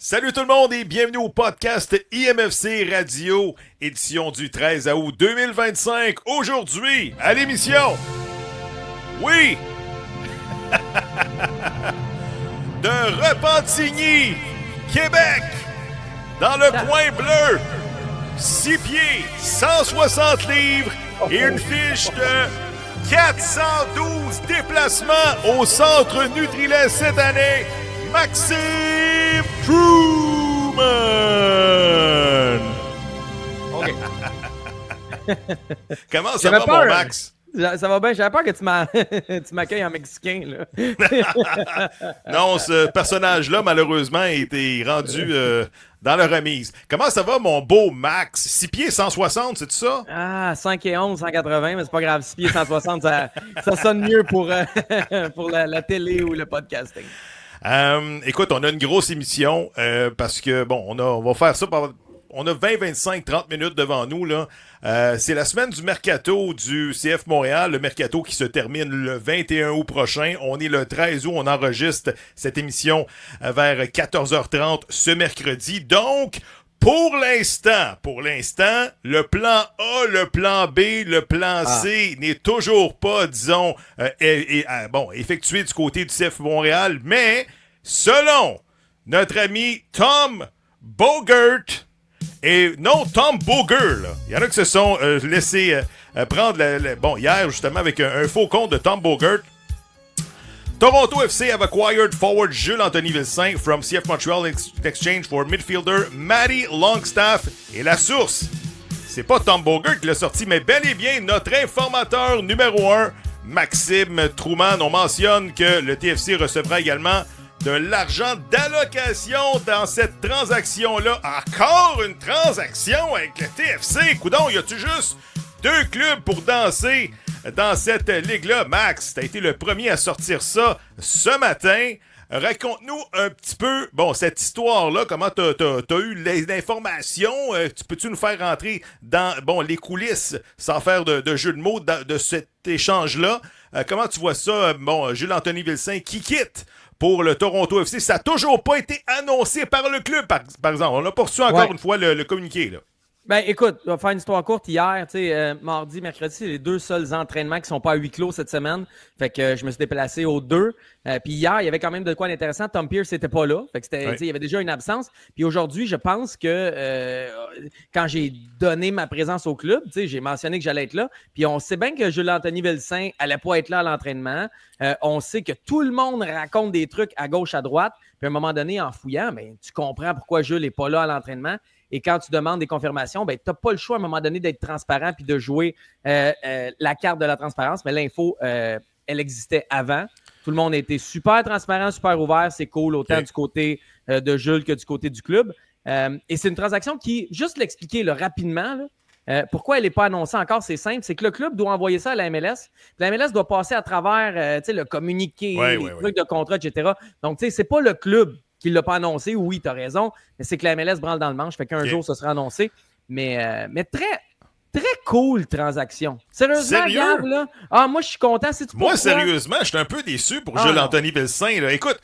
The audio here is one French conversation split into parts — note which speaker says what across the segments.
Speaker 1: Salut tout le monde et bienvenue au podcast IMFC Radio, édition du 13 août 2025. Aujourd'hui, à l'émission, oui, de Repentigny, Québec, dans le coin bleu, 6 pieds, 160 livres et une fiche de 412 déplacements au centre Nutrilait cette année. Maxime Truman!
Speaker 2: OK.
Speaker 1: Comment ça va, mon Max?
Speaker 2: Ça va bien. J'avais peur que tu m'accueilles en mexicain, là.
Speaker 1: Non, ce personnage-là, malheureusement, a été rendu dans la remise. Comment ça va, mon beau Max? 6 pieds 160, c'est ça?
Speaker 2: Ah, 5 et 11, 180, mais c'est pas grave. 6 pieds 160, ça sonne mieux pour la télé ou le podcasting.
Speaker 1: Écoute, on a une grosse émission parce que, bon, on va faire ça on a 20, 25, 30 minutes devant nous, là. C'est la semaine du mercato du CF Montréal, le mercato qui se termine le 21 août prochain. On est le 13 août, on enregistre cette émission vers 14h30 ce mercredi. Donc, pour l'instant, le plan A, le plan B, le plan C n'est toujours pas, disons, effectué du côté du CF Montréal, mais selon notre ami Tom Bogert, et non Tom Booger, là. Il y en a qui se sont laissés prendre hier, justement, avec un faux compte de Tom Bogert. Toronto FC have acquired forward Jules Anthony Vilsaint from CF Montreal in exchange for midfielder Matty Longstaff. Et la source, c'est pas Tom Bogert qui l'a sorti, mais bel et bien notre informateur numéro 1, Maxime Truman. On mentionne que le TFC recevra également de l'argent d'allocation dans cette transaction-là. Encore une transaction avec le TFC. Coudon, y a-tu juste 2 clubs pour danser dans cette ligue-là? Max, t'as été le premier à sortir ça ce matin. Raconte-nous un petit peu, cette histoire-là, comment t'as eu l'information. Peux-tu nous faire rentrer dans, les coulisses, sans faire de jeu de mots, de cet échange-là? Comment tu vois ça, Jules Anthony Vilsaint qui quitte pour le Toronto FC? Ça n'a toujours pas été annoncé par le club, par exemple. On n'a pas reçu encore une fois le communiqué, là.
Speaker 2: Ben, écoute, on va faire une histoire courte. Hier, mardi, mercredi, c'est les 2 seuls entraînements qui sont pas à huis clos cette semaine. Fait que je me suis déplacé aux 2. Puis hier, il y avait quand même de quoi d'intéressant. Tom Pierce n'était pas là. Fait que il y avait déjà une absence. Puis aujourd'hui, je pense que quand j'ai donné ma présence au club, j'ai mentionné que j'allais être là. Puis on sait bien que Jules Anthony Vilsaint allait pas être là à l'entraînement. On sait que tout le monde raconte des trucs à gauche, à droite. Puis à un moment donné, en fouillant, tu comprends pourquoi Jules n'est pas là à l'entraînement. Et quand tu demandes des confirmations, tu n'as pas le choix à un moment donné d'être transparent puis de jouer la carte de la transparence. Mais l'info, elle existait avant. Tout le monde a été super transparent, super ouvert. C'est cool, autant du côté de Jules que du côté du club. Et c'est une transaction qui, juste l'expliquer rapidement, pourquoi elle n'est pas annoncée encore, c'est simple. C'est que le club doit envoyer ça à la MLS. La MLS doit passer à travers le communiqué, les trucs de contrat, etc. Donc, c'est pas le club qui ne l'a pas annoncé. Oui, tu as raison, mais c'est que la MLS branle dans le manche. Fait qu'un jour, ça sera annoncé. Mais très, très cool transaction. Sérieusement, Gab, là? Moi, je suis content.
Speaker 1: Moi, sérieusement, je suis un peu déçu pour Jules Anthony Vilsaint, là. Écoute,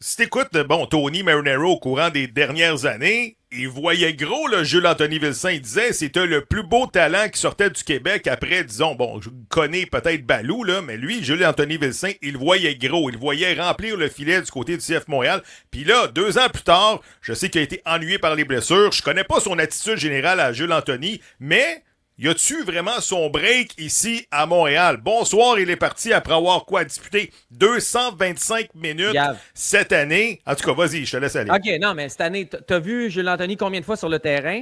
Speaker 1: si t'écoutes, Tony Marinaro au courant des dernières années, il voyait gros, là, Jules Anthony Vilsaint. Il disait c'était le plus beau talent qui sortait du Québec après, disons, je connais peut-être Balou, là, mais lui, Jules Anthony Vilsaint, il voyait gros. Il voyait remplir le filet du côté du CF Montréal. Puis là, 2 ans plus tard, je sais qu'il a été ennuyé par les blessures. Je connais pas son attitude générale à Jules Anthony, mais y a-tu vraiment son break ici à Montréal? Bonsoir, il est parti après avoir disputé 225 minutes cette année. En tout cas, vas-y, je te laisse aller.
Speaker 2: OK, non, mais cette année, t'as vu Jules Anthony combien de fois sur le terrain?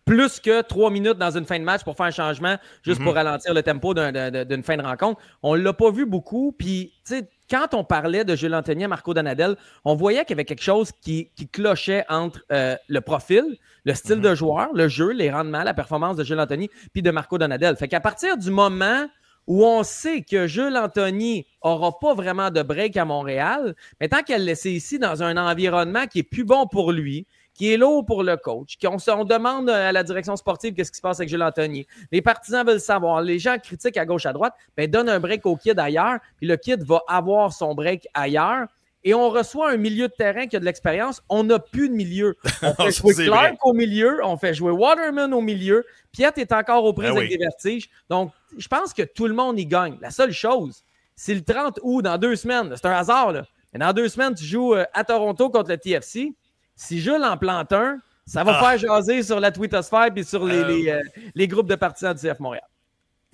Speaker 2: Plus que 3 minutes dans une fin de match pour faire un changement, juste pour ralentir le tempo d'une fin de rencontre. On l'a pas vu beaucoup. Puis, tu sais, quand on parlait de Jules Anthony à Marco Donadel, on voyait qu'il y avait quelque chose qui clochait entre le profil, le style de joueur, le jeu, les rendements, la performance de Jules Anthony, puis de Marco Donadel. Fait qu'à partir du moment où on sait que Jules Anthony n'aura pas vraiment de break à Montréal, mais tant qu'elle le laisse ici dans un environnement qui est plus bon pour lui, qui est lourd pour le coach, on demande à la direction sportive qu'est-ce qui se passe avec Jules Anthony. Les partisans veulent savoir. Les gens critiquent à gauche, à droite. Donne un break au kid ailleurs, puis le kid va avoir son break ailleurs. et on reçoit un milieu de terrain qui a de l'expérience, on n'a plus de milieu. On fait jouer Clark au milieu, on fait jouer Waterman au milieu. Piet est encore aux prises avec des vertiges. Donc, je pense que tout le monde y gagne. La seule chose, c'est le 30 août, dans 2 semaines. C'est un hasard, là. Mais dans 2 semaines, tu joues à Toronto contre le TFC. Si Jules en plante un, ça va faire jaser sur la Twittosphère et sur les groupes de partisans du CF Montréal.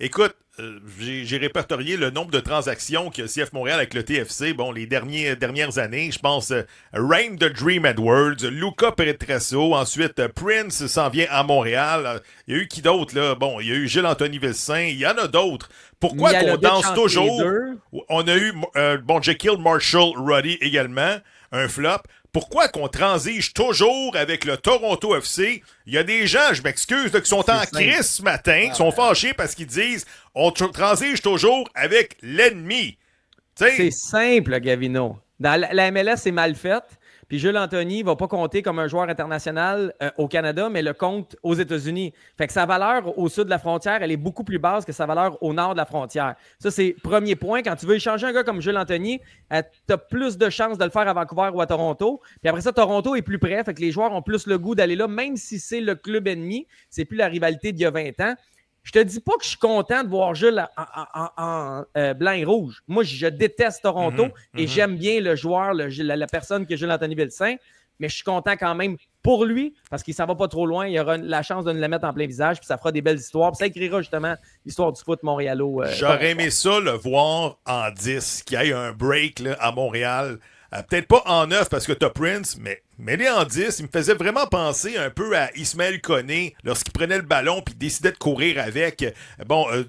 Speaker 1: Écoute, j'ai répertorié le nombre de transactions que CF Montréal avec le TFC, bon, les dernières années. Je pense Rain the Dream Edwards, Luca Peretrasso, ensuite Prince s'en vient à Montréal. Il y a eu qui d'autre, là? Bon, il y a eu Gilles-Anthony Vilsain, il y en a d'autres. Pourquoi qu'on danse toujours? On a eu, Jekyll Marshall Ruddy également, un flop. Pourquoi qu'on transige toujours avec le Toronto FC? Il y a des gens, je m'excuse, qui sont en crise ce matin, qui sont fâchés parce qu'ils disent on transige toujours avec l'ennemi.
Speaker 2: C'est simple, Gavino. Dans la MLS, c'est mal fait. Puis Jules Anthony ne va pas compter comme un joueur international au Canada, mais le compte aux États-Unis. Fait que sa valeur au sud de la frontière, elle est beaucoup plus basse que sa valeur au nord de la frontière. Ça, c'est le premier point. Quand tu veux échanger un gars comme Jules Anthony, tu as plus de chances de le faire à Vancouver ou à Toronto. Puis après ça, Toronto est plus près. Fait que les joueurs ont plus le goût d'aller là, même si c'est le club ennemi. C'est plus la rivalité d'il y a 20 ans. Je te dis pas que je suis content de voir Jules en blanc et rouge. Moi, je déteste Toronto et j'aime bien le joueur, la personne qui est Jules-Anthony Vilsain, mais je suis content quand même pour lui parce qu'il s'en va pas trop loin. Il aura la chance de nous la mettre en plein visage puis ça fera des belles histoires. Puis ça écrira justement l'histoire du foot montréalo.
Speaker 1: J'aurais aimé ça le voir en 10, qu'il y ait un break là, à Montréal. Peut-être pas en 9 parce que t'as Prince, mais les en 10, il me faisait vraiment penser un peu à Ismaël Koné lorsqu'il prenait le ballon puis décidait de courir avec,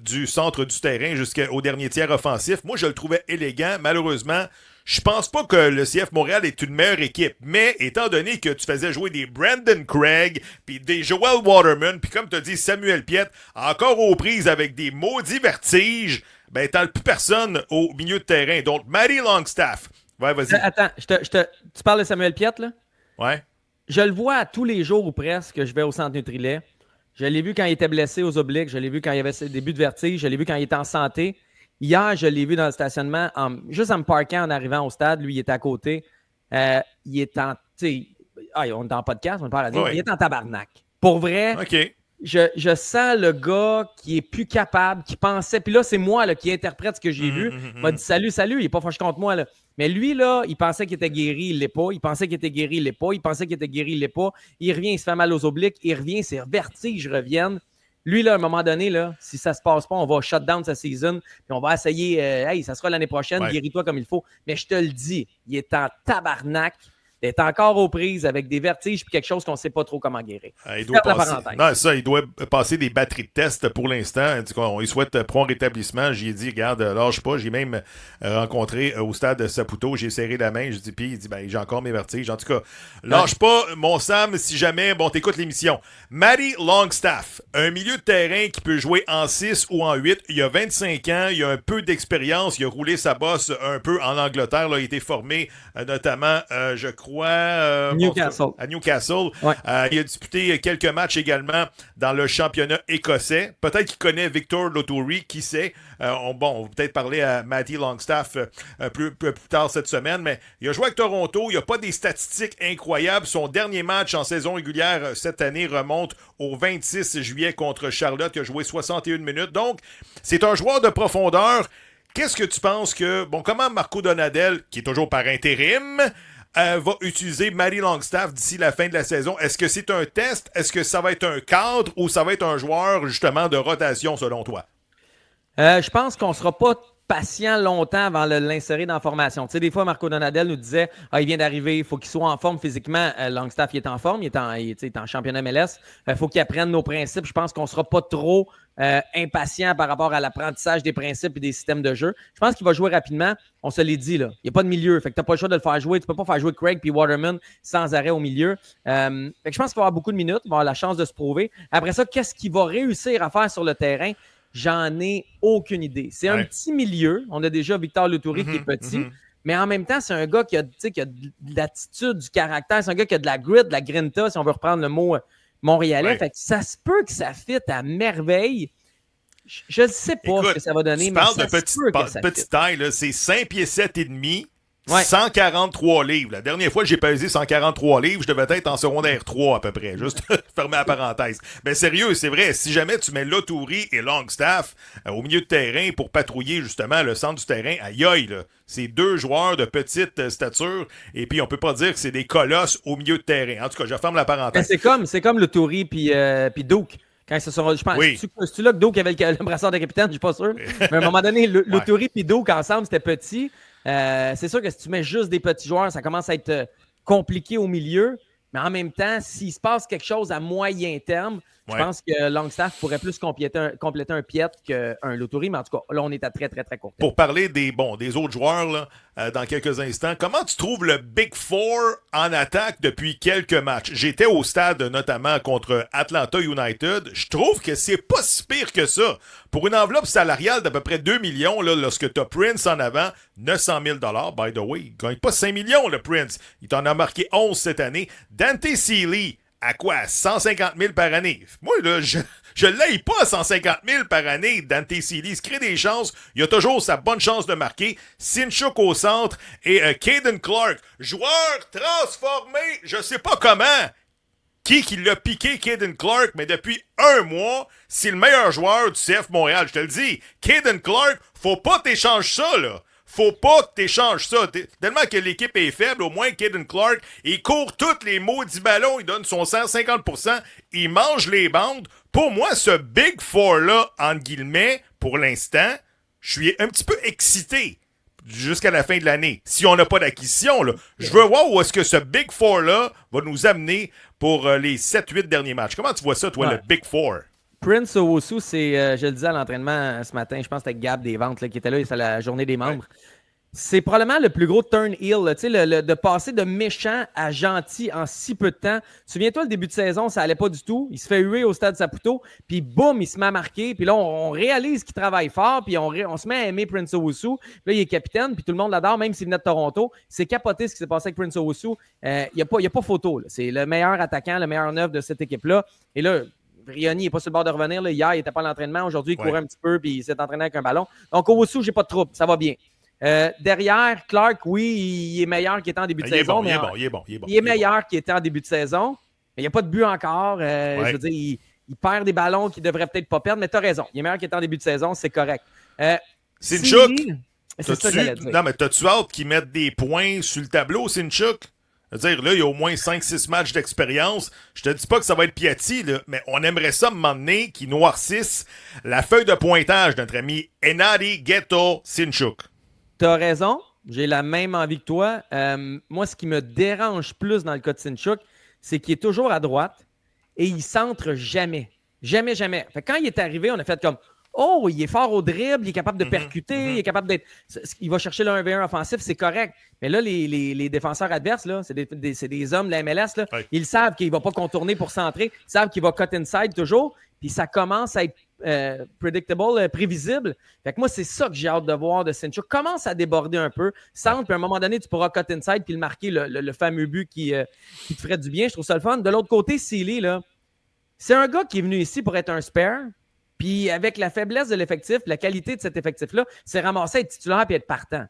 Speaker 1: du centre du terrain jusqu'au dernier tiers offensif. Moi, je le trouvais élégant. Malheureusement, je pense pas que le CF Montréal est une meilleure équipe, mais étant donné que tu faisais jouer des Brandon Craig puis des Joel Waterman, puis comme tu as dit, Samuel Piet, encore aux prises avec des maudits vertiges, ben t'as plus personne au milieu de terrain. Donc, Matty Longstaff. Ouais, vas-y.
Speaker 2: Attends, tu parles de Samuel Piet, là?
Speaker 1: Ouais.
Speaker 2: Je le vois tous les jours ou presque que je vais au centre Nutrilait. Je l'ai vu quand il était blessé aux obliques. Je l'ai vu quand il avait ses débuts de vertige. Je l'ai vu quand il était en santé. Hier, je l'ai vu dans le stationnement, juste en me parquant en arrivant au stade. Lui, il était à côté. Il est en... on est en podcast, on parle à dire. Il est en tabarnak. Pour vrai, je sens le gars qui est plus capable, qui pensait... Puis là, c'est moi là, qui interprète ce que j'ai vu. Il m'a dit « Salut, il est pas fâché contre moi. » là. Mais lui, là, il pensait qu'il était guéri, il l'est pas. Il pensait qu'il était guéri, il l'est pas. Il pensait qu'il était guéri, il l'est pas. Il revient, il se fait mal aux obliques. Il revient, ses vertiges reviennent. Lui, là, à un moment donné, là, si ça se passe pas, on va shut down sa season. Puis on va essayer, ça sera l'année prochaine, guéris-toi comme il faut. Mais je te le dis, il est en tabarnak. Il est encore aux prises avec des vertiges puis quelque chose qu'on ne sait pas trop comment guérir.
Speaker 1: Il doit passer des batteries de test pour l'instant. Il souhaite prompt rétablissement. J'ai dit, regarde, lâche pas. J'ai même rencontré au stade Saputo. J'ai serré la main. Puis il dit, j'ai encore mes vertiges. En tout cas, lâche pas, mon Sam, si jamais, t'écoutes l'émission. Matty Longstaff, un milieu de terrain qui peut jouer en 6 ou en 8. Il a 25 ans. Il a un peu d'expérience. Il a roulé sa bosse un peu en Angleterre. Là, il a été formé notamment, je crois, à Newcastle.
Speaker 2: Ouais.
Speaker 1: Il a disputé quelques matchs également dans le championnat écossais. Peut-être qu'il connaît Victor Loturi, qui sait. On va peut-être parler à Matty Longstaff plus tard cette semaine, mais il a joué avec Toronto. Il n'a pas des statistiques incroyables. Son dernier match en saison régulière cette année remonte au 26 juillet contre Charlotte. Il a joué 61 minutes. Donc, c'est un joueur de profondeur. Qu'est-ce que tu penses que... comment Marco Donadel, qui est toujours par intérim, va utiliser Matty Longstaff d'ici la fin de la saison? Est-ce que c'est un test? Est-ce que ça va être un cadre ou ça va être un joueur, justement, de rotation, selon toi?
Speaker 2: Je pense qu'on ne sera pas patient longtemps avant de l'insérer dans la formation. Tu sais, des fois, Marco Donadel nous disait « il vient d'arriver, il faut qu'il soit en forme physiquement. » Longstaff, il est en forme, il est en championnat MLS. Il faut qu'il apprenne nos principes. Je pense qu'on ne sera pas trop impatient par rapport à l'apprentissage des principes et des systèmes de jeu. Je pense qu'il va jouer rapidement. On se l'est dit, là. Il n'y a pas de milieu. Fait que tu n'as pas le choix de le faire jouer. Tu ne peux pas faire jouer Craig puis Waterman sans arrêt au milieu. Fait que je pense qu'il va avoir beaucoup de minutes. Il va avoir la chance de se prouver. Après ça, qu'est-ce qu'il va réussir à faire sur le terrain? J'en ai aucune idée. C'est un petit milieu. On a déjà Victor Loturi qui est petit. Mais en même temps, c'est un gars qui a de l'attitude, du caractère. C'est un gars qui a de la grit, de la grinta, si on veut reprendre le mot montréalais. Fait que ça se peut que ça fitte à merveille. Je ne sais pas ce que ça va donner,
Speaker 1: tu
Speaker 2: mais
Speaker 1: parles
Speaker 2: ça
Speaker 1: de petite taille, là, c'est 5 pieds 7 et demi.
Speaker 2: Ouais.
Speaker 1: 143 livres. La dernière fois que j'ai pesé 143 livres, je devais être en secondaire 3 à peu près. Juste fermer la parenthèse. Mais sérieux, c'est vrai, si jamais tu mets Loturi et Longstaff au milieu de terrain pour patrouiller justement le centre du terrain, aïe aïe, là. C'est deux joueurs de petite stature et puis on peut pas dire que c'est des colosses au milieu de terrain. En tout cas, je ferme la parenthèse.
Speaker 2: C'est comme le Touri puis Duke. Quand ils se sont, je pense,
Speaker 1: Oui.
Speaker 2: c'est là que Duke avait le brassard de capitaine, je suis pas sûr. Mais à un moment donné, le Touri puis Duke ensemble, c'était petit. C'est sûr que si tu mets juste des petits joueurs, ça commence à être compliqué au milieu. Mais en même temps, s'il se passe quelque chose à moyen terme, je pense que Longstaff pourrait plus compléter un Piet qu'un Loturi. Mais en tout cas, là, on est à très, très, très court terme.
Speaker 1: Pour parler des autres joueurs là, dans quelques instants, comment tu trouves le Big Four en attaque depuis quelques matchs? J'étais au stade notamment contre Atlanta United. Je trouve que c'est pas si pire que ça. Pour une enveloppe salariale d'à peu près 2 millions, là, lorsque tu as Prince en avant, 900 000 by the way, il gagne pas 5 millions le Prince. Il t'en a marqué 11 cette année. Dante Sealy, à quoi? À 150 000 par année. Moi, là, je l'aille pas à 150 000 par année. Dante Sealy, il se crée des chances. Il a toujours sa bonne chance de marquer. Sinchuk au centre et Caden Clark, joueur transformé, je sais pas comment. Qui l'a piqué, Caden Clark, mais depuis un mois, c'est le meilleur joueur du CF Montréal. Je te le dis, Caden Clark, faut pas t'échanger ça, là. Faut pas que t'échanges ça. Tellement que l'équipe est faible, au moins Caden Clark, il court tous les maudits ballons, il donne son 150%, il mange les bandes. Pour moi, ce Big Four-là, entre guillemets, pour l'instant, je suis un petit peu excité jusqu'à la fin de l'année. Si on n'a pas d'acquisition, là, je veux voir où est-ce que ce Big Four-là va nous amener pour les 7-8 derniers matchs. Comment tu vois ça, toi, le Big Four? Prince
Speaker 2: Owusu, c'est, je le disais à l'entraînement ce matin, je pense que c'était Gab des ventes là, qui était là, c'est la journée des membres. Ouais. C'est probablement le plus gros turn heel, de passer de méchant à gentil en si peu de temps. Souviens-toi, le début de saison, ça allait pas du tout. Il se fait huer au stade Saputo, puis boum, il se met à marquer. Puis là, on réalise qu'il travaille fort, puis on se met à aimer Prince Owusu. Puis là, il est capitaine, puis tout le monde l'adore, même s'il venait de Toronto. C'est capoté ce qui s'est passé avec Prince Owusu. Il n'y a pas photo. Là. C'est le meilleur attaquant, le meilleur neuf de cette équipe-là. Et là, Rioni n'est pas sur le bord de revenir. Là. Hier, il n'était pas à l'entraînement. Aujourd'hui, il courait un petit peu puis il s'est entraîné avec un ballon. Donc, Owusu, j'ai pas de trouble. Ça va bien. Derrière, Clark, oui, il est meilleur qu'il était en début de saison.
Speaker 1: Il est bon.
Speaker 2: Il est meilleur qu'il était en début de saison. Mais il n'y a pas de but encore. Je veux dire, il perd des ballons qu'il ne devrait peut-être pas perdre. Mais tu as raison. Il est meilleur qu'il était en début de saison. C'est correct.
Speaker 1: Sinchuk, t'as-tu hâte qu'ils mettent des points sur le tableau, Sinchuk? C'est-à-dire, là, il y a au moins 5-6 matchs d'expérience. Je te dis pas que ça va être Piatti, là, mais on aimerait ça, à un moment donné, qu'ils noircissent la feuille de pointage de notre ami Enari Ghetto Sinchuk.
Speaker 2: T'as raison. J'ai la même envie que toi. Moi, ce qui me dérange plus dans le cas de Sinchuk, c'est qu'il est toujours à droite et il centre jamais. Jamais. Fait que quand il est arrivé, on a fait comme oh, il est fort au dribble, il est capable de percuter, il est capable d'être. Il va chercher le 1v1 offensif, c'est correct. Mais là, les défenseurs adverses, là, c'est des hommes de la MLS. Là, ils savent qu'il ne va pas contourner pour centrer. Ils savent qu'il va cut inside toujours. Puis ça commence à être predictable, prévisible. Fait que moi, c'est ça que j'ai hâte de voir de Sinchuk. Commence à déborder un peu. Centre, puis à un moment donné, tu pourras cut inside puis le marquer le fameux but qui te ferait du bien. Je trouve ça le fun. De l'autre côté, Sealy, là, c'est un gars qui est venu ici pour être un spare. Puis avec la faiblesse de l'effectif, la qualité de cet effectif-là, c'est ramasser, être titulaire et être partant.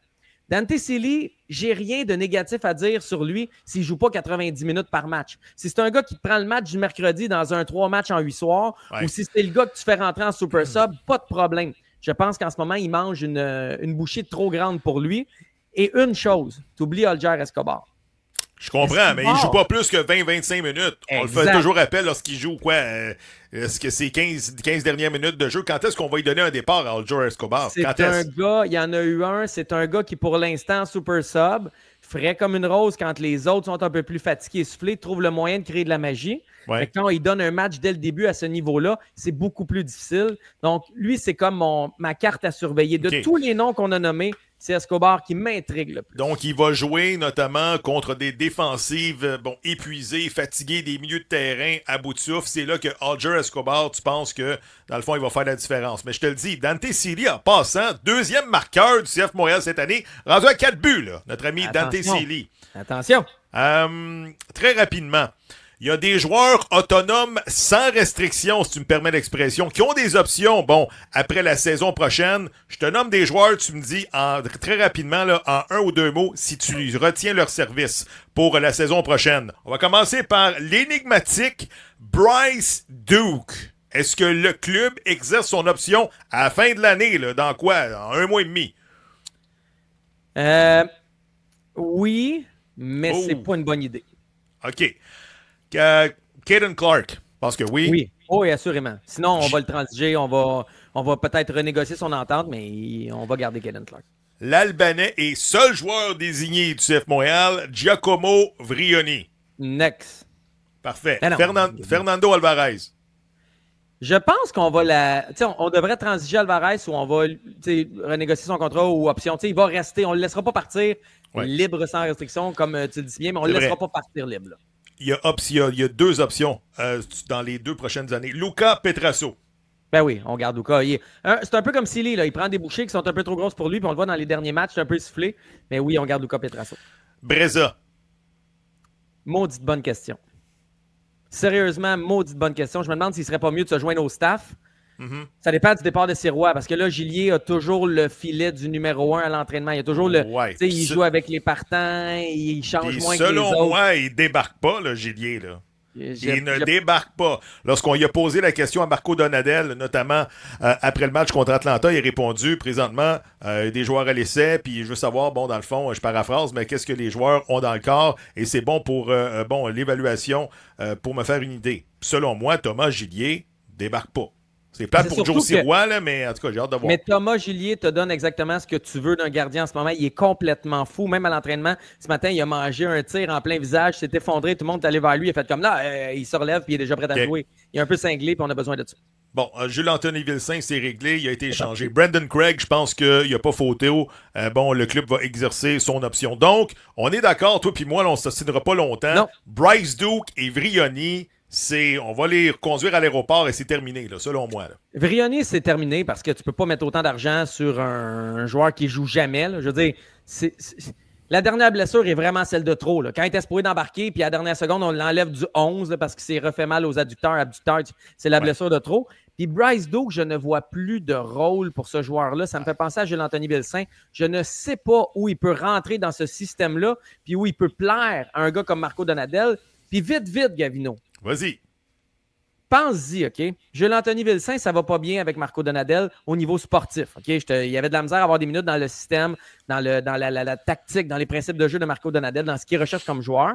Speaker 2: Dante Sealy, j'ai rien de négatif à dire sur lui s'il ne joue pas 90 minutes par match. Si c'est un gars qui te prend le match du mercredi dans un 3 matchs en 8 soirs, ou si c'est le gars que tu fais rentrer en super sub, pas de problème. Je pense qu'en ce moment, il mange une bouchée trop grande pour lui. Et une chose, tu oublies Alger Escobar.
Speaker 1: Je comprends, mais il joue pas plus que 20-25 minutes. On le fait toujours appel lorsqu'il joue quoi? Est-ce que c'est 15 dernières minutes de jeu? Quand est-ce qu'on va lui donner un départ à Alger Escobar?
Speaker 2: C'est un gars, il y en a eu un, c'est un gars qui pour l'instant, super sub, frais comme une rose quand les autres sont un peu plus fatigués et soufflés, trouve le moyen de créer de la magie. Mais quand il donne un match dès le début à ce niveau-là, c'est beaucoup plus difficile. Donc, lui, c'est comme ma carte à surveiller. De tous les noms qu'on a nommés, c'est Escobar qui m'intrigue le plus.
Speaker 1: Donc, il va jouer notamment contre des défensives épuisées, fatiguées, des milieux de terrain à bout de souffle. C'est là que Alger Escobar, tu penses que, dans le fond, il va faire la différence. Mais je te le dis, Dante Sealy, en passant, deuxième marqueur du CF Montréal cette année, rendu à 4 buts, là, notre ami Dante Sealy.
Speaker 2: Attention!
Speaker 1: Très rapidement. Il y a des joueurs autonomes sans restriction, si tu me permets l'expression, qui ont des options. Bon, après la saison prochaine, je te nomme des joueurs, tu me dis très rapidement, là, en un ou deux mots, si tu retiens leur service pour la saison prochaine. On va commencer par l'énigmatique Bryce Duke. Est-ce que le club exerce son option à la fin de l'année, là, dans quoi? En un mois et demi?
Speaker 2: Oui, mais c'est pas une bonne idée.
Speaker 1: OK. Caden Clark, parce que oui.
Speaker 2: Oui, oui, assurément. Sinon, on va le transiger, on va peut-être renégocier son entente, mais on va garder Caden Clark.
Speaker 1: L'Albanais est seul joueur désigné du CF Montréal, Giacomo Vrioni.
Speaker 2: Next.
Speaker 1: Parfait. Fernando Alvarez.
Speaker 2: Je pense qu'on va on devrait transiger Alvarez ou on va renégocier son contrat ou option. Il va rester, on ne le laissera pas partir libre sans restriction, comme tu le dis bien, mais on ne le laissera pas partir libre. Là.
Speaker 1: Il y a deux options dans les 2 prochaines années. Luca Petrasso.
Speaker 2: Ben oui, on garde Luca. C'est un peu comme Silly, là. Il prend des bouchées qui sont un peu trop grosses pour lui, puis on le voit dans les derniers matchs, c'est un peu sifflé. Mais oui, on garde Luca Petrasso.
Speaker 1: Breza.
Speaker 2: Maudite bonne question. Sérieusement, maudite bonne question. Je me demande s'il serait pas mieux de se joindre au staff. Mm-hmm. Ça dépend du départ de Sirois, parce que là, Gillier a toujours le filet du numéro 1 à l'entraînement. Il a toujours il joue avec les partants, il change moins que les autres.
Speaker 1: Selon moi, il débarque pas, là, Gillier, là. Il ne débarque pas. Lorsqu'on lui a posé la question à Marco Donadel, notamment après le match contre Atlanta, il a répondu présentement des joueurs à l'essai, puis je veux savoir, bon, dans le fond, je paraphrase, mais qu'est-ce que les joueurs ont dans le corps, et c'est bon pour l'évaluation, pour me faire une idée. Selon moi, Thomas Gillier débarque pas. C'est plate pour Joe Sirois, là, mais en tout cas, j'ai hâte de voir.
Speaker 2: Mais Thomas Gillier te donne exactement ce que tu veux d'un gardien en ce moment. Il est complètement fou. Même à l'entraînement, ce matin, il a mangé un tir en plein visage, s'est effondré, tout le monde est allé vers lui, il a fait comme là, il se relève, puis il est déjà prêt à jouer. Il est un peu cinglé, puis on a besoin de ça.
Speaker 1: Bon, Jules-Anthony Vilsain, c'est réglé, il a été échangé. Brandon Craig, je pense qu'il n'y a pas photo. Le club va exercer son option. Donc, on est d'accord, toi puis moi, là, on ne s'ostinera pas longtemps. Non. Bryce Duke et Vrioni, on va les conduire à l'aéroport et c'est terminé, là, selon moi. Là.
Speaker 2: Vrioni, c'est terminé parce que tu peux pas mettre autant d'argent sur un joueur qui joue jamais. Là. Je veux dire, la dernière blessure est vraiment celle de trop. Là. Quand il était supposé d'embarquer, puis à la dernière seconde, on l'enlève du 11 là, parce qu'il s'est refait mal aux abducteurs, c'est la blessure de trop. Puis Bryce Duke, je ne vois plus de rôle pour ce joueur-là. Ça me fait penser à Jules-Anthony Vilsain. Je ne sais pas où il peut rentrer dans ce système-là, puis où il peut plaire à un gars comme Marco Donadel. Puis vite, Gavino.
Speaker 1: Vas-y.
Speaker 2: Pense-y, OK? Jules-Anthony Vilsain, ça va pas bien avec Marco Donadel au niveau sportif, OK? Il y avait de la misère à avoir des minutes dans le système, dans la tactique, dans les principes de jeu de Marco Donadel, dans ce qu'il recherche comme joueur.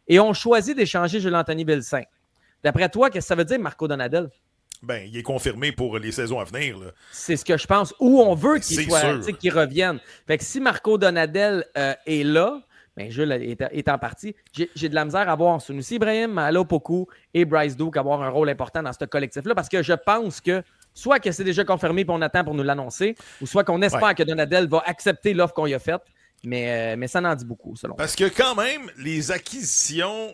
Speaker 2: Et on choisit d'échanger Jules-Anthony Vilsain. D'après toi, qu'est-ce que ça veut dire, Marco Donadel?
Speaker 1: Ben, il est confirmé pour les saisons à venir. Là.
Speaker 2: C'est ce que je pense. Où on veut qu'il revienne. Fait que si Marco Donadel est là, ben Jules est en partie. J'ai de la misère à voir Sunusi Ibrahim, Malo Poku et Bryce Duke avoir un rôle important dans ce collectif-là parce que je pense que soit que c'est déjà confirmé et on attend pour nous l'annoncer, ou soit qu'on espère que Donadel va accepter l'offre qu'on lui a faite. Mais ça n'en dit beaucoup, selon moi.
Speaker 1: Parce que quand même, les acquisitions,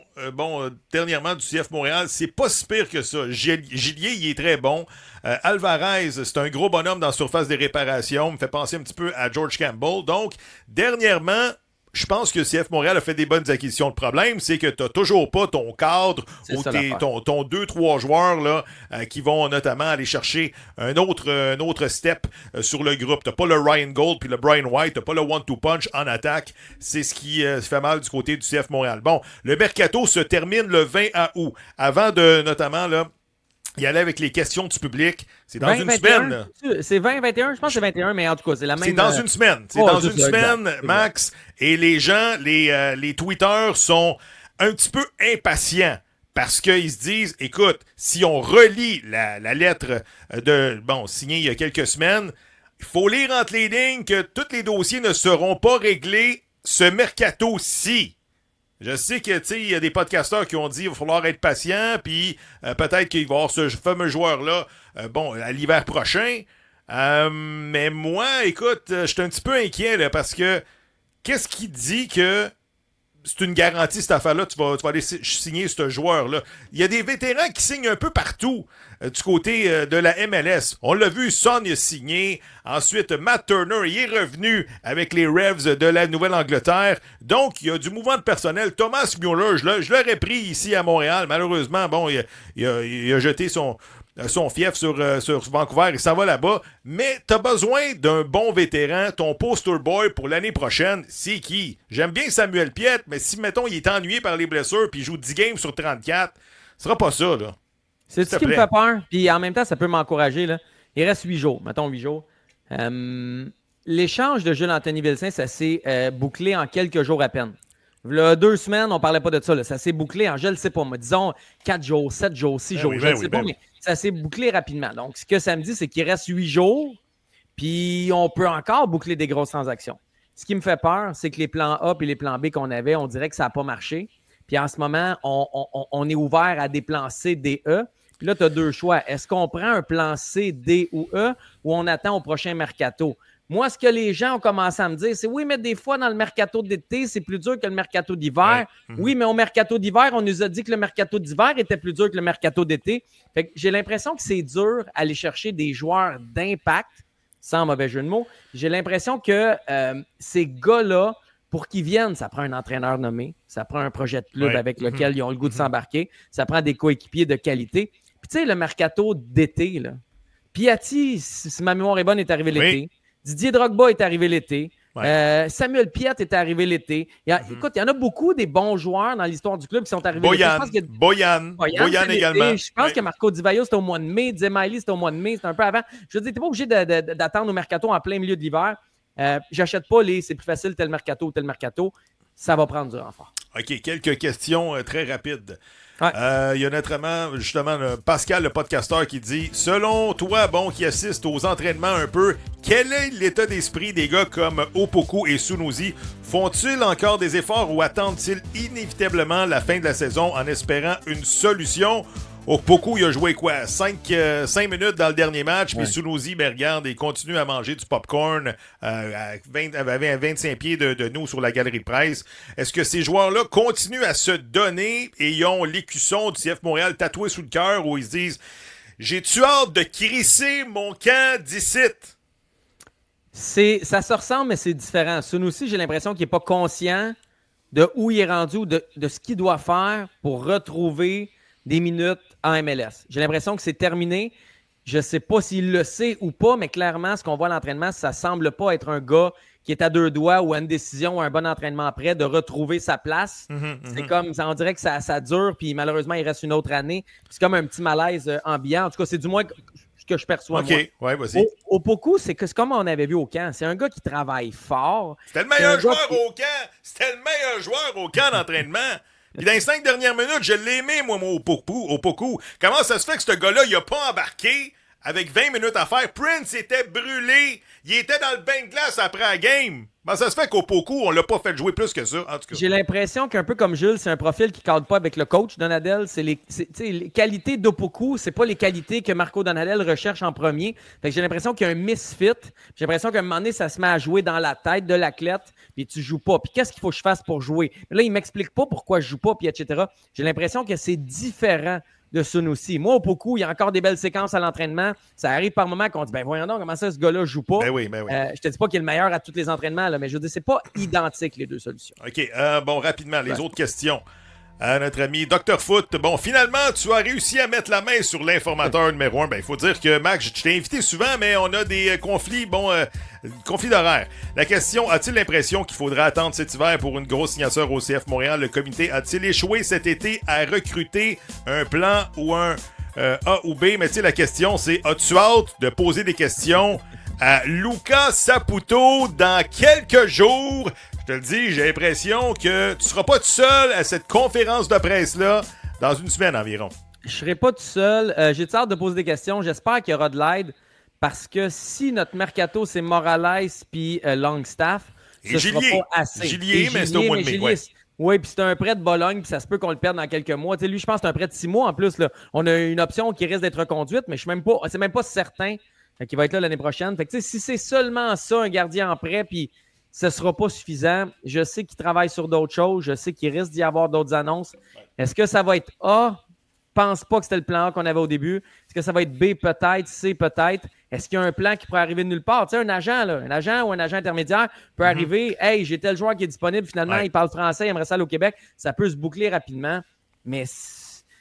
Speaker 1: dernièrement du CF Montréal, c'est pas si pire que ça. Gillier, il est très bon. Alvarez, c'est un gros bonhomme dans la surface des réparations. Me fait penser un petit peu à George Campbell. Donc, dernièrement, je pense que CF Montréal a fait des bonnes acquisitions. Le problème, c'est que tu n'as toujours pas ton cadre ou ton 2-3 joueurs là, qui vont notamment aller chercher un autre step sur le groupe. Tu n'as pas le Ryan Gold puis le Brian White. Tu n'as pas le 1-2 punch en attaque. C'est ce qui se fait mal du côté du CF Montréal. Bon, le mercato se termine le 20 août. Avant de, notamment, là, y aller avec les questions du public. C'est dans une semaine.
Speaker 2: C'est 20-21? Je pense que c'est 21, mais en tout cas, c'est la même...
Speaker 1: C'est dans une semaine. C'est dans une semaine, Max. Et les gens, les tweeters sont un petit peu impatients parce qu'ils se disent, écoute, si on relit la lettre signée il y a quelques semaines, il faut lire entre les lignes que tous les dossiers ne seront pas réglés ce mercato-ci. Je sais que, tu sais, il y a des podcasteurs qui ont dit qu'il va falloir être patient, puis peut-être qu'il va y avoir ce fameux joueur-là, à l'hiver prochain. Mais moi, écoute, je suis un petit peu inquiet, là, parce que qu'est-ce qui dit que c'est une garantie, cette affaire-là. Tu vas aller signer ce joueur-là. Il y a des vétérans qui signent un peu partout du côté de la MLS. On l'a vu, Son il a signé. Ensuite, Matt Turner, il est revenu avec les Revs de la Nouvelle-Angleterre. Donc, il y a du mouvement de personnel. Thomas Muller, je l'aurais pris ici à Montréal. Malheureusement, bon, il a jeté son fief sur Vancouver, il s'en va là-bas. Mais t'as besoin d'un bon vétéran. Ton poster boy pour l'année prochaine, c'est qui? J'aime bien Samuel Piette, mais si, mettons, il est ennuyé par les blessures puis il joue 10 games sur 34, ce sera pas ça, là.
Speaker 2: C'est ce qui me fait peur. Puis en même temps, ça peut m'encourager, là. Il reste 8 jours, mettons 8 jours. L'échange de Jules Anthony Vilsaint, ça s'est bouclé en quelques jours à peine. Il y a 2 semaines, on parlait pas de ça. Là. Ça s'est bouclé en, je ne sais pas, mais disons 4 jours, 7 jours, 6 jours, je ne sais pas, mais ça s'est bouclé rapidement. Donc, ce que ça me dit, c'est qu'il reste 8 jours, puis on peut encore boucler des grosses transactions. Ce qui me fait peur, c'est que les plans A et les plans B qu'on avait, on dirait que ça n'a pas marché. Puis en ce moment, on est ouvert à des plans C, D, E. Puis là, tu as 2 choix. Est-ce qu'on prend un plan C, D ou E ou on attend au prochain mercato? Moi, ce que les gens ont commencé à me dire, c'est oui, mais des fois, dans le mercato d'été, c'est plus dur que le mercato d'hiver. Ouais. Oui, mais au mercato d'hiver, on nous a dit que le mercato d'hiver était plus dur que le mercato d'été. Fait que j'ai l'impression que c'est dur aller chercher des joueurs d'impact, sans mauvais jeu de mots. J'ai l'impression que ces gars-là, pour qu'ils viennent, ça prend un entraîneur nommé, ça prend un projet de club avec lequel ils ont le goût de s'embarquer, ça prend des coéquipiers de qualité. Puis tu sais, le mercato d'été, là, Piatti, si ma mémoire est bonne, est arrivé l'été. Didier Drogba est arrivé l'été. Samuel Piette est arrivé l'été. Écoute, il y en a beaucoup des bons joueurs dans l'histoire du club qui sont arrivés l'été.
Speaker 1: Boyan également.
Speaker 2: Je pense que Marco Di Vaio, c'était au mois de mai. Zemiley, c'était au mois de mai. C'était un peu avant. Je veux dire, tu n'es pas obligé d'attendre au mercato en plein milieu de l'hiver. J'achète pas c'est plus facile tel mercato ou tel mercato. Ça va prendre du renfort.
Speaker 1: OK, quelques questions très rapides.
Speaker 2: Ouais.
Speaker 1: Il y a notamment, justement, Pascal, le podcasteur, qui dit « Selon toi, qui assiste aux entraînements un peu, quel est l'état d'esprit des gars comme Opoku et Sunusi? Font-ils encore des efforts ou attendent-ils inévitablement la fin de la saison en espérant une solution? » Opoku, il a joué quoi? 5 minutes dans le dernier match, puis Sunusi, regarde, il continue à manger du popcorn à 25 pieds de nous sur la galerie de presse. Est-ce que ces joueurs-là continuent à se donner et ils ont l'écusson du CF Montréal tatoué sous le cœur où ils se disent « J'ai-tu hâte de crisser mon camp d'ici? »
Speaker 2: Ça se ressemble, mais c'est différent. Sunusi, j'ai l'impression qu'il n'est pas conscient de où il est rendu ou de ce qu'il doit faire pour retrouver des minutes en MLS. J'ai l'impression que c'est terminé. Je ne sais pas s'il le sait ou pas, mais clairement, ce qu'on voit à l'entraînement, ça ne semble pas être un gars qui est à 2 doigts ou à une décision ou à un bon entraînement près de retrouver sa place. C'est comme, on dirait que ça dure, puis malheureusement, il reste une autre année. C'est comme un petit malaise ambiant. En tout cas, c'est du moins ce que je perçois.
Speaker 1: OK, ouais, vas-y.
Speaker 2: Opoku, c'est comme on avait vu au camp. C'est un gars qui travaille fort.
Speaker 1: C'était le meilleur joueur au camp. C'était le meilleur joueur au camp d'entraînement. Puis dans les 5 dernières minutes, je l'ai aimé, moi, Opoku. Comment ça se fait que ce gars-là, il a pas embarqué avec 20 minutes à faire? Prince était brûlé. Il était dans le bain de glace après la game. Comment ça se fait qu'Opoku, on l'a pas fait jouer plus que ça, en tout cas?
Speaker 2: J'ai l'impression qu'un peu comme Jules, c'est un profil qui ne cadre pas avec le coach Donadel. Les qualités d'Opoku, c'est pas les qualités que Marco Donadel recherche en premier. Fait que j'ai l'impression qu'il y a un misfit. J'ai l'impression qu'à un moment donné, ça se met à jouer dans la tête de l'athlète, puis tu joues pas. Puis qu'est-ce qu'il faut que je fasse pour jouer? Mais là, il m'explique pas pourquoi je joue pas, puis etc. J'ai l'impression que c'est différent de Sunusi. Moi, Opoku, il y a encore des belles séquences à l'entraînement. Ça arrive par moments qu'on dit, voyons donc, comment ça, ce gars-là joue pas?
Speaker 1: Ben oui.
Speaker 2: Je te dis pas qu'il est le meilleur à tous les entraînements, là, mais je veux dire, c'est pas identique, les deux solutions.
Speaker 1: OK. Rapidement, les autres questions. Notre ami Dr. Foot. Finalement, tu as réussi à mettre la main sur l'informateur numéro 1. Il faut dire que, Max, je t'ai invité souvent, mais on a des conflits, conflits d'horaire. La question, a-t-il l'impression qu'il faudra attendre cet hiver pour une grosse signature au CF Montréal? Le comité a-t-il échoué cet été à recruter un plan ou un A ou B? Mais tu sais, la question, c'est, as-tu hâte de poser des questions à Luca Saputo dans quelques jours? Je te le dis, j'ai l'impression que tu seras pas tout seul à cette conférence de presse-là dans une semaine environ.
Speaker 2: Je serai pas tout seul. J'ai hâte de poser des questions. J'espère qu'il y aura de l'aide parce que si notre mercato, c'est Morales puis Longstaff, ce sera pas assez.
Speaker 1: Gillier, mais c'est au mois de mai.
Speaker 2: Oui, puis c'est un prêt de Bologne, puis ça se peut qu'on le perde dans quelques mois. Tu sais, lui, je pense que c'est un prêt de 6 mois en plus. Là. On a une option qui risque d'être reconduite, mais c'est même pas certain qu'il va être là l'année prochaine. Fait que, si c'est seulement ça, un gardien en prêt, puis ce ne sera pas suffisant. Je sais qu'il travaille sur d'autres choses. Je sais qu'il risque d'y avoir d'autres annonces. Est-ce que ça va être A? Je ne pense pas que c'était le plan A qu'on avait au début. Est-ce que ça va être B peut-être, C peut-être? Est-ce qu'il y a un plan qui pourrait arriver de nulle part? Tu sais, un agent ou un agent intermédiaire peut arriver, hey, j'ai tel joueur qui est disponible, finalement, il parle français, il aimerait ça aller au Québec. Ça peut se boucler rapidement. Mais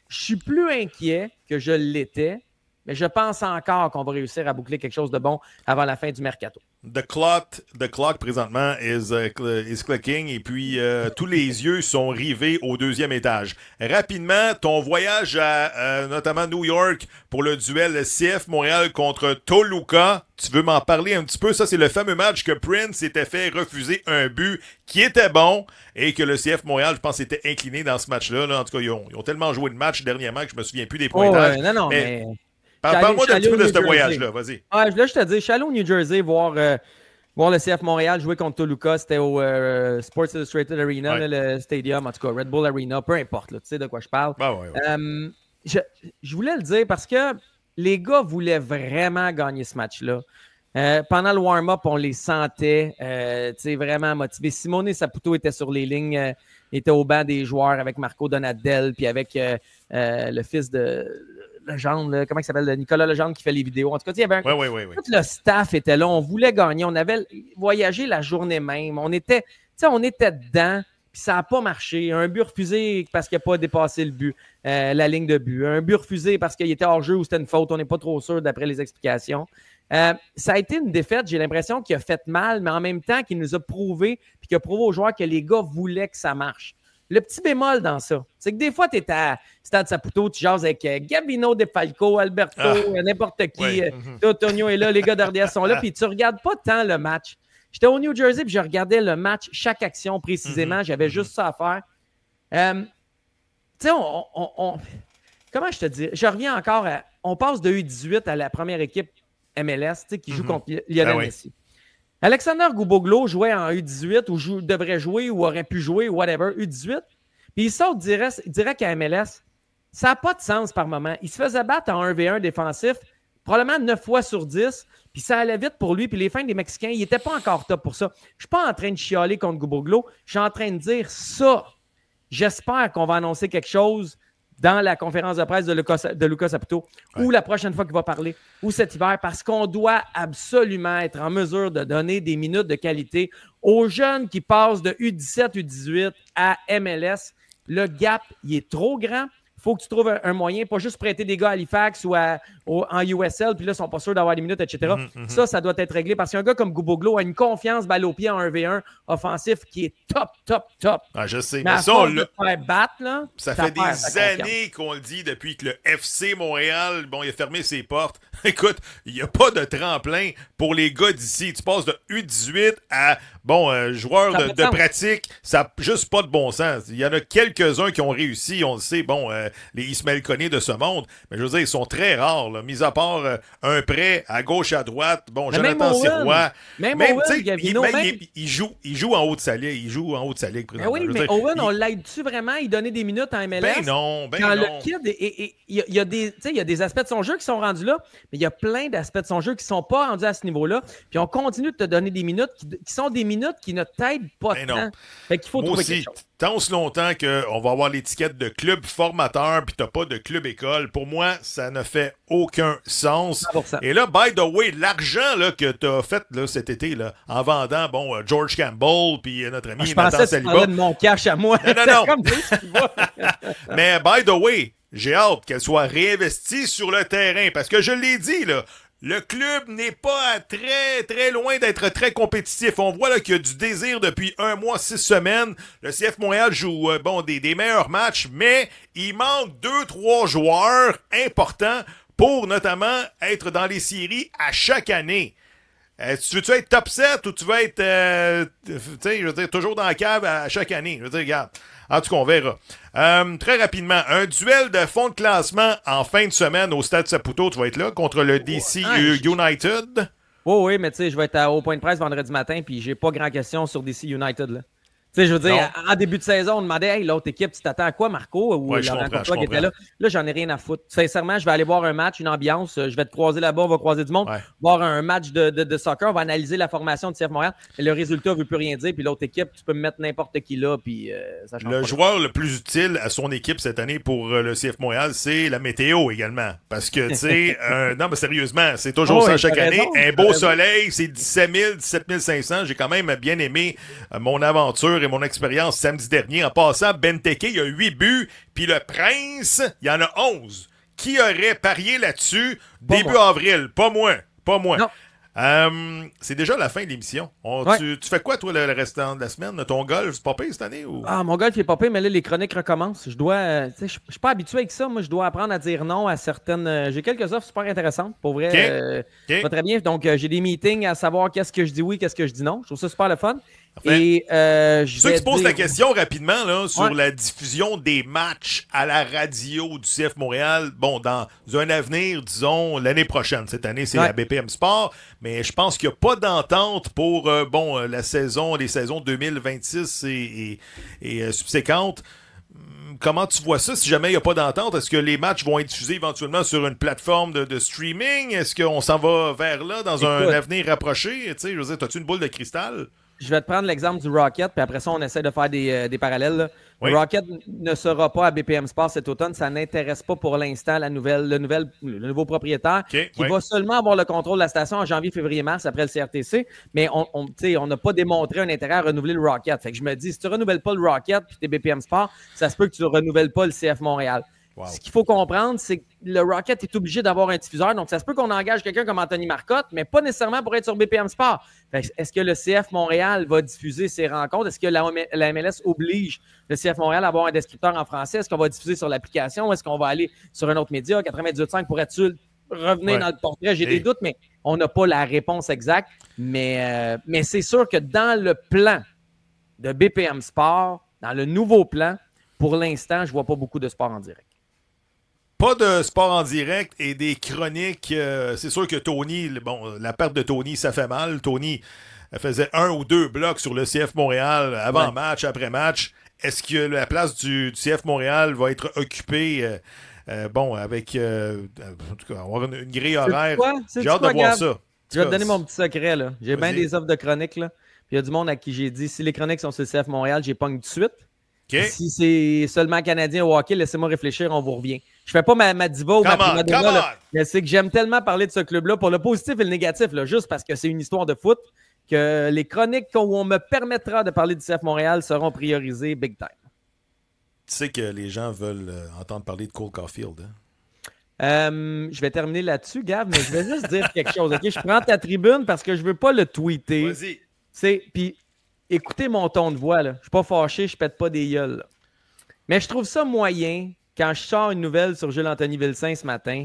Speaker 2: je suis plus inquiet que je l'étais. Mais je pense encore qu'on va réussir à boucler quelque chose de bon avant la fin du mercato.
Speaker 1: The clock présentement is clicking et puis tous les yeux sont rivés au deuxième étage. Rapidement, ton voyage à notamment New York pour le duel CF Montréal contre Toluca, tu veux m'en parler un petit peu? Ça, c'est le fameux match que Prince s'était fait refuser un but qui était bon et que le CF Montréal, je pense, était incliné dans ce match-là. Là. En tout cas, ils ont tellement joué le match dernièrement que je me souviens plus des pointages.
Speaker 2: Mais...
Speaker 1: Parle-moi un petit peu de ce voyage-là, vas-y.
Speaker 2: Là, je te dis, je suis allé au New Jersey voir le CF Montréal jouer contre Toluca. C'était au Sports Illustrated Arena, le stadium, en tout cas, Red Bull Arena, peu importe, là, tu sais de quoi je parle. Je voulais le dire parce que les gars voulaient vraiment gagner ce match-là. Pendant le warm-up, on les sentait vraiment motivés. Simone Saputo était sur les lignes, était au banc des joueurs avec Marco Donadel, puis avec le fils de Legendre, là, comment il s'appelle, Nicolas Legendre qui fait les vidéos. En tout cas, il y avait tout le staff était là. On voulait gagner. On avait voyagé la journée même. On était dedans, puis ça n'a pas marché. Un but refusé parce qu'il n'a pas dépassé le but, la ligne de but. Un but refusé parce qu'il était hors jeu ou c'était une faute. On n'est pas trop sûr d'après les explications. Ça a été une défaite, j'ai l'impression, qui a fait mal, mais en même temps, qui nous a prouvé, puis qui a prouvé aux joueurs que les gars voulaient que ça marche. Le petit bémol dans ça, c'est que des fois, tu es à Stade Saputo, tu jases avec Gabino De Falco, Alberto, n'importe qui. Tonio est là, les gars d'RDS sont là, puis tu ne regardes pas tant le match. J'étais au New Jersey, puis je regardais le match, chaque action précisément. J'avais juste ça à faire. Tu sais, comment je te dis? Je reviens encore à... On passe de U18 à la première équipe MLS, qui joue contre Lionel Messi. Alexander Gouboglo jouait en U18 ou devrait jouer ou aurait pu jouer, whatever, U18. Puis il saute direct à MLS. Ça n'a pas de sens par moment. Il se faisait battre en 1v1 défensif, probablement 9 fois sur 10. Puis ça allait vite pour lui. Puis les fins des Mexicains, il n'était pas encore top pour ça. Je ne suis pas en train de chialer contre Gouboglo. Je suis en train de dire ça. J'espère qu'on va annoncer quelque chose dans la conférence de presse de Lucas Saputo, ou la prochaine fois qu'il va parler, ou cet hiver, parce qu'on doit absolument être en mesure de donner des minutes de qualité aux jeunes qui passent de U17, U18 à MLS. Le gap, il est trop grand. Il faut que tu trouves un moyen, pas juste prêter des gars à Halifax ou en USL, puis là, ils ne sont pas sûrs d'avoir des minutes, etc. Ça doit être réglé parce qu'un gars comme Gouboglo a une confiance balle au pied en 1v1 offensif qui est top.
Speaker 1: Je sais.
Speaker 2: Mais ça, on le faire battre, là,
Speaker 1: ça fait des années qu'on le dit depuis que le FC Montréal, il a fermé ses portes. Écoute, il n'y a pas de tremplin pour les gars d'ici. Tu passes de U18 à joueur de pratique. Ça n'a juste pas de bon sens. Il y en a quelques-uns qui ont réussi, on le sait, les Ismaël Koné de ce monde. Mais je veux dire, ils sont très rares, là, mis à part un prêt à gauche, à droite. Jonathan Sirois. Il joue en haut de sa ligue. Il joue en haut de sa ligue.
Speaker 2: Mais Owen, on l'aide-tu vraiment? Il donnait des minutes en MLS?
Speaker 1: Ben non.
Speaker 2: Le kid, il y a des aspects de son jeu qui sont rendus là, mais il y a plein d'aspects de son jeu qui ne sont pas rendus à ce niveau-là. Puis on continue de te donner des minutes qui sont des minutes qui ne t'aident pas tant. Fait qu'il faut trouver quelque chose.
Speaker 1: Tant aussi longtemps qu'on va avoir l'étiquette de club formateur puis t'as pas de club école, pour moi, ça ne fait aucun sens.
Speaker 2: 100%.
Speaker 1: Et là, by the way, l'argent là, que t'as fait là, cet été là, en vendant George Campbell puis notre ami Nathan Saliba.
Speaker 2: Je pensais que tu parlais de mon cash à moi.
Speaker 1: Non. Mais by the way, j'ai hâte qu'elle soit réinvestie sur le terrain parce que je l'ai dit là. Le club n'est pas très, très loin d'être très compétitif. On voit là qu'il y a du désir depuis 1 mois, 6 semaines. Le CF Montréal joue des meilleurs matchs, mais il manque 2-3 joueurs importants pour notamment être dans les séries à chaque année. Tu veux-tu être top 7 ou tu veux être je veux dire, toujours dans la cave à chaque année? Je veux dire, regarde. En tout cas, on verra. Très rapidement, un duel de fond de classement en fin de semaine au Stade Saputo. Tu vas être là contre le DC United.
Speaker 2: Oui, mais tu sais, je vais être au point de presse vendredi matin puis j'ai pas grand question sur DC United. Là. sais, je veux dire, en début de saison, on demandait, hey, l'autre équipe, tu t'attends à quoi, Marco? Ou Laurent Courtois qui était là. Là, j'en ai rien à foutre. Sincèrement, je vais aller voir un match, une ambiance. Je vais te croiser là-bas, on va croiser du monde. Voir un match de soccer, on va analyser la formation de CF Montréal. Et le résultat ne veut plus rien dire. Puis l'autre équipe, tu peux me mettre n'importe qui là. Puis ça change.
Speaker 1: Le joueur le plus utile à son équipe cette année pour le CF Montréal, c'est la météo également. Parce que, tu sais, non, mais sérieusement, c'est toujours ça chaque année. Un beau soleil, c'est 17 000, 17 500. J'ai quand même bien aimé mon aventure et mon expérience samedi dernier. En passant, Benteke, il y a 8 buts, puis le Prince, il y en a 11. Qui aurait parié là-dessus début avril? Pas moi. Non. C'est déjà la fin de l'émission. Tu fais quoi, toi, le restant de la semaine? Ton golf, c'est pas pire cette année? Ou?
Speaker 2: Mon golf, il est pas pire, mais là, les chroniques recommencent. Je suis pas habitué avec ça. Moi, je dois apprendre à dire non à certaines... j'ai quelques offres super intéressantes, pour vrai. Pas très bien. Donc, j'ai des meetings à savoir qu'est-ce que je dis oui, qu'est-ce que je dis non. Je trouve ça super le fun. Et
Speaker 1: je te pose la question rapidement là, sur la diffusion des matchs à la radio du CF Montréal. Bon, dans un avenir, disons, l'année prochaine. Cette année, c'est la BPM Sport. Mais je pense qu'il n'y a pas d'entente pour les saisons 2026 et subséquentes. Comment tu vois ça si jamais il n'y a pas d'entente? Est-ce que les matchs vont être diffusés éventuellement sur une plateforme de streaming? Est-ce qu'on s'en va vers là dans un avenir rapproché? Tu sais, je veux dire, as-tu une boule de cristal?
Speaker 2: Je vais te prendre l'exemple du Rocket, puis après ça, on essaie de faire des parallèles. Là. Le Rocket ne sera pas à BPM Sport cet automne. Ça n'intéresse pas pour l'instant le nouveau propriétaire qui va seulement avoir le contrôle de la station en janvier, février, mars après le CRTC. Mais on n'a pas démontré un intérêt à renouveler le Rocket. Fait que je me dis, si tu ne renouvelles pas le Rocket puis t'es BPM Sport, ça se peut que tu ne renouvelles pas le CF Montréal. Wow. Ce qu'il faut comprendre, c'est que le Rocket est obligé d'avoir un diffuseur. Donc, ça se peut qu'on engage quelqu'un comme Anthony Marcotte, mais pas nécessairement pour être sur BPM Sport. Est-ce que le CF Montréal va diffuser ses rencontres? Est-ce que la MLS oblige le CF Montréal à avoir un descripteur en français? Est-ce qu'on va diffuser sur l'application? Est-ce qu'on va aller sur un autre média? 98.5 pourrait-tu revenir dans le portrait? J'ai des doutes, mais on n'a pas la réponse exacte. Mais c'est sûr que dans le plan de BPM Sport, dans le nouveau plan, pour l'instant, je ne vois pas beaucoup de sport en direct.
Speaker 1: Pas de sport en direct et des chroniques. C'est sûr que Tony, la perte de Tony, ça fait mal. Tony faisait 1 ou 2 blocs sur le CF Montréal avant match, après match. Est-ce que la place du CF Montréal va être occupée avec en tout cas, avoir une grille horaire? J'ai hâte de voir ça.
Speaker 2: Je vais te donner mon petit secret. Là. J'ai bien des offres de chroniques. Là. Puis il y a du monde à qui j'ai dit, si les chroniques sont sur le CF Montréal, j'ai pogne tout de suite. Si c'est seulement Canadien au hockey, laissez-moi réfléchir, on vous revient. Je fais pas ma diva ou ma prima donna. C'est que j'aime tellement parler de ce club-là pour le positif et le négatif, là, juste parce que c'est une histoire de foot, que les chroniques où on me permettra de parler du CF Montréal seront priorisées big time.
Speaker 1: Tu sais que les gens veulent entendre parler de Cole Caulfield, hein?
Speaker 2: Je vais terminer là-dessus, Gab, mais je vais juste dire quelque chose. Okay? Je prends ta tribune parce que je veux pas le tweeter.
Speaker 1: Vas-y.
Speaker 2: Puis écoutez mon ton de voix, là. Je suis pas fâché, je pète pas des gueules. Là. Mais je trouve ça moyen quand je sors une nouvelle sur Jules-Anthony Vilsaint ce matin.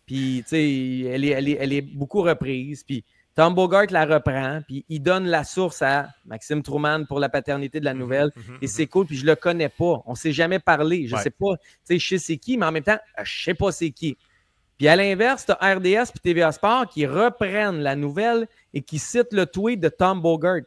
Speaker 2: Puis, tu sais, elle est beaucoup reprise. Puis, Tom Bogart la reprend. Puis, il donne la source à Maxime Truman pour la paternité de la nouvelle. Et c'est cool. Puis, je le connais pas. On s'est jamais parlé. Je sais pas. Tu sais, je sais c'est qui, mais en même temps, je sais pas c'est qui. Puis, à l'inverse, tu as RDS puis TVA Sport qui reprennent la nouvelle et qui citent le tweet de Tom Bogart.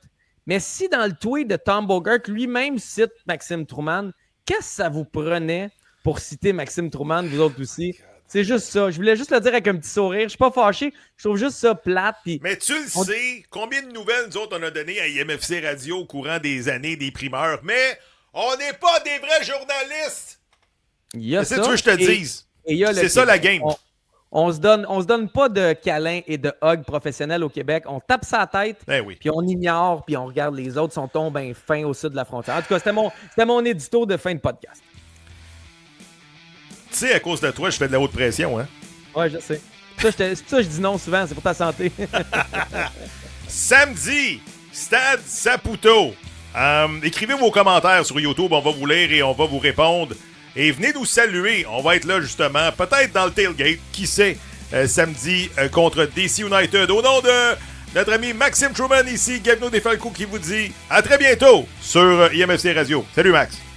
Speaker 2: Mais si dans le tweet de Tom Bogart, lui-même cite Maxime Truman, qu'est-ce que ça vous prenait pour citer Maxime Truman, vous autres aussi? C'est juste ça. Je voulais juste le dire avec un petit sourire. Je suis pas fâché. Je trouve juste ça plate. Puis
Speaker 1: mais tu le sais, combien de nouvelles nous autres on a donné à IMFC Radio au courant des années, des primeurs, mais on n'est pas des vrais journalistes!
Speaker 2: Il y a ça.
Speaker 1: Tu veux que je te dise? C'est ça la game.
Speaker 2: On se donne pas de câlins et de hugs professionnels au Québec. On tape sa tête, puis on ignore, puis on regarde les autres sont tombés fins au sud de la frontière. En tout cas, c'était mon édito de fin de podcast.
Speaker 1: Tu sais, à cause de toi, je fais de la haute pression, hein?
Speaker 2: Ouais, je sais. C'est pour ça que je dis non souvent, c'est pour ta santé.
Speaker 1: Samedi, Stade Saputo. Écrivez vos commentaires sur YouTube, on va vous lire et on va vous répondre. Et venez nous saluer. On va être là, justement, peut-être dans le tailgate, qui sait, samedi contre DC United. Au nom de notre ami Maxime Truman ici, Gavino Desfalco qui vous dit à très bientôt sur IMFC Radio. Salut Max.